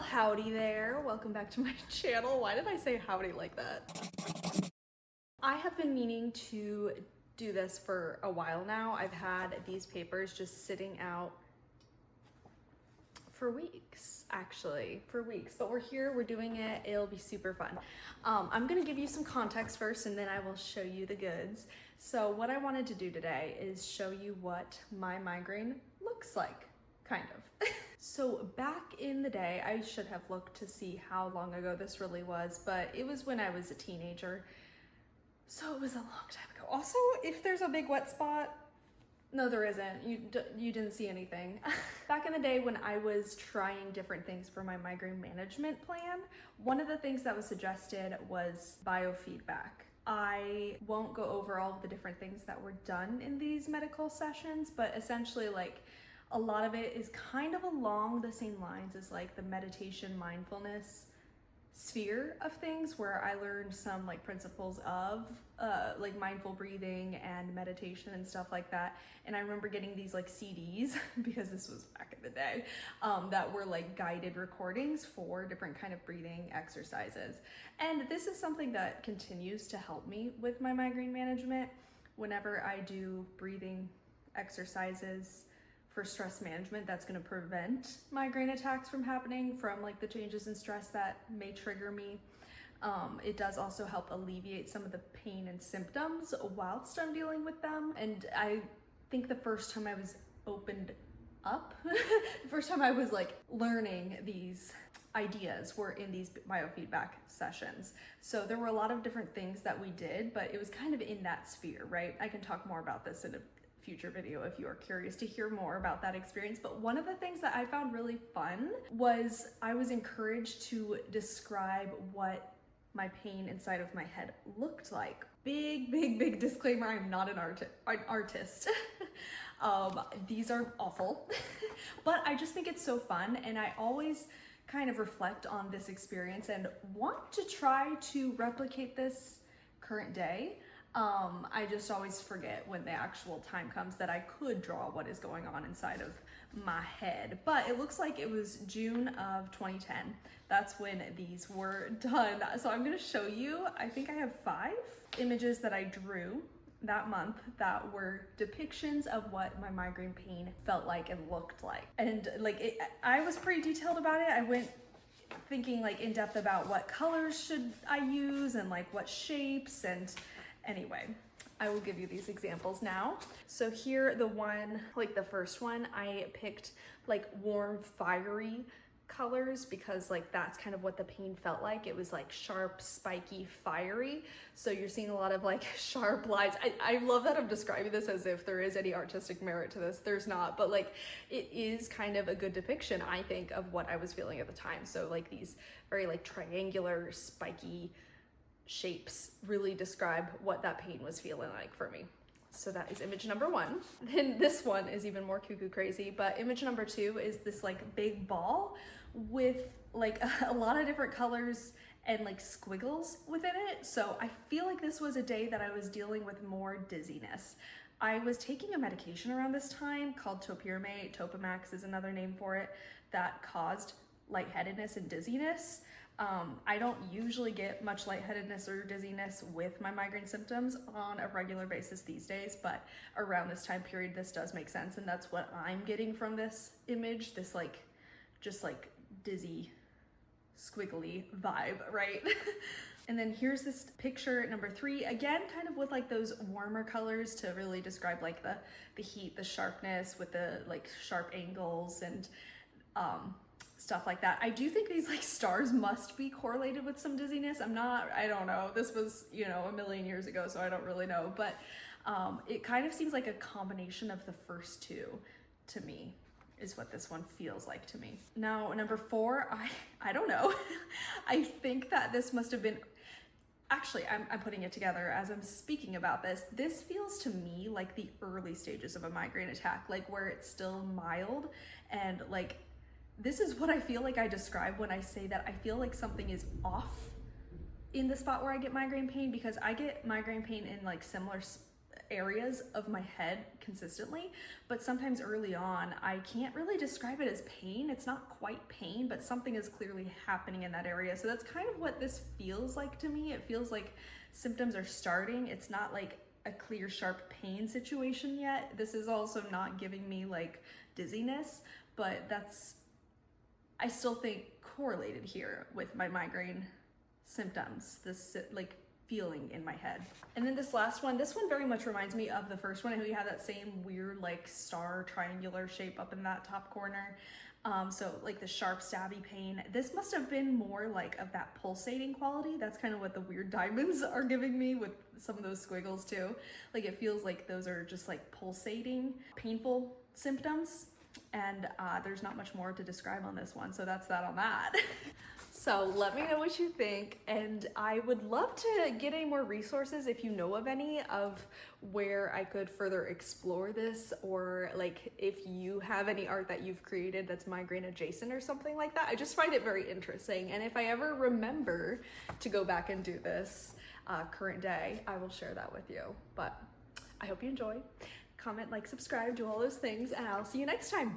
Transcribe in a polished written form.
howdy there. Welcome back to my channel. Why did I say howdy like that? I have been meaning to do this for a while now. I've had these papers just sitting out for weeks, actually, but we're here, we're doing it, it'll be super fun. I'm gonna give you some context first and then I will show you the goods. So what I wanted to do today is show you what my migraine looks like, kind of. So back in the day, I should have looked to see how long ago this really was, but it was when I was a teenager. So it was a long time ago. Also, if there's a big wet spot, no, there isn't. You didn't see anything. Back in the day when I was trying different things for my migraine management plan, one of the things that was suggested was biofeedback. I won't go over all of the different things that were done in these medical sessions, but essentially like a lot of it is kind of along the same lines as like the meditation mindfulness sphere of things, where I learned some like principles of like mindful breathing and meditation and stuff like that. And I remember getting these like CDs because this was back in the day, that were like guided recordings for different kind of breathing exercises. And this is something that continues to help me with my migraine management. Whenever I do breathing exercises for stress management, that's going to prevent migraine attacks from happening from like the changes in stress that may trigger me. It does also help alleviate some of the pain and symptoms whilst I'm dealing with them. And I think the first time I was opened up, the first time I was like learning these ideas were in these biofeedback sessions. So there were a lot of different things that we did, but it was kind of in that sphere, right? I can talk more about this in a future video if you are curious to hear more about that experience. But one of the things that I found really fun was I was encouraged to describe what my pain inside of my head looked like. Big disclaimer, I'm not an artist. These are awful, but I just think it's so fun, and I always kind of reflect on this experience and want to try to replicate this current day. I just always forget when the actual time comes that I could draw what is going on inside of my head. But it looks like it was June of 2010. That's when these were done. So I'm gonna show you, I think I have 5 images that I drew that month that were depictions of what my migraine pain felt like and looked like. And like I was pretty detailed about it. I went thinking like in depth about what colors should I use and like what shapes, and anyway, I will give you these examples now. So here, the first one, I picked like warm, fiery colors because like that's kind of what the pain felt like. It was like sharp, spiky, fiery. So you're seeing a lot of like sharp lines. I love that I'm describing this as if there is any artistic merit to this. There's not, but like it is kind of a good depiction, I think, of what I was feeling at the time. So like these very like triangular, spiky shapes really describe what that pain was feeling like for me. So that is image number 1. Then this one is even more cuckoo crazy, but image number 2 is this like big ball with like a lot of different colors and like squiggles within it. So I feel like this was a day that I was dealing with more dizziness. I was taking a medication around this time called topiramate, Topamax is another name for it, that caused lightheadedness and dizziness. I don't usually get much lightheadedness or dizziness with my migraine symptoms on a regular basis these days, but around this time period, this does make sense. And that's what I'm getting from this image, this like, just like dizzy, squiggly vibe, right? And then here's this picture number 3, again, kind of with like those warmer colors to really describe like the heat, the sharpness with the like sharp angles and, stuff like that. I do think these like stars must be correlated with some dizziness. I don't know. This was, a million years ago, so I don't really know, but it kind of seems like a combination of the first 2 to me is what this one feels like to me. Now, number 4, I don't know. I think that this must have been, actually, I'm putting it together as I'm speaking about this. This feels to me like the early stages of a migraine attack, like where it's still mild, and like this is what I feel like I describe when I say that I feel like something is off in the spot where I get migraine pain, because I get migraine pain in like similar areas of my head consistently, but sometimes early on, I can't really describe it as pain. It's not quite pain, but something is clearly happening in that area. So that's kind of what this feels like to me. It feels like symptoms are starting. It's not like a clear, sharp pain situation yet. This is also not giving me like dizziness, but that's, I still think, correlated here with my migraine symptoms, this like feeling in my head. And then this last one, this one very much reminds me of the first one. We had that same weird like star triangular shape up in that top corner. So like the sharp stabby pain. This must have been more like of that pulsating quality. That's kind of what the weird diamonds are giving me with some of those squiggles too. Like it feels like those are just like pulsating, painful symptoms. And there's not much more to describe on this one. So that's that on that. So let me know what you think, and I would love to get any more resources if you know of any of where I could further explore this, or like if you have any art that you've created that's migraine adjacent or something like that. I just find it very interesting, and if I ever remember to go back and do this current day, I will share that with you. But I hope you enjoy. Comment, like, subscribe, do all those things, and I'll see you next time.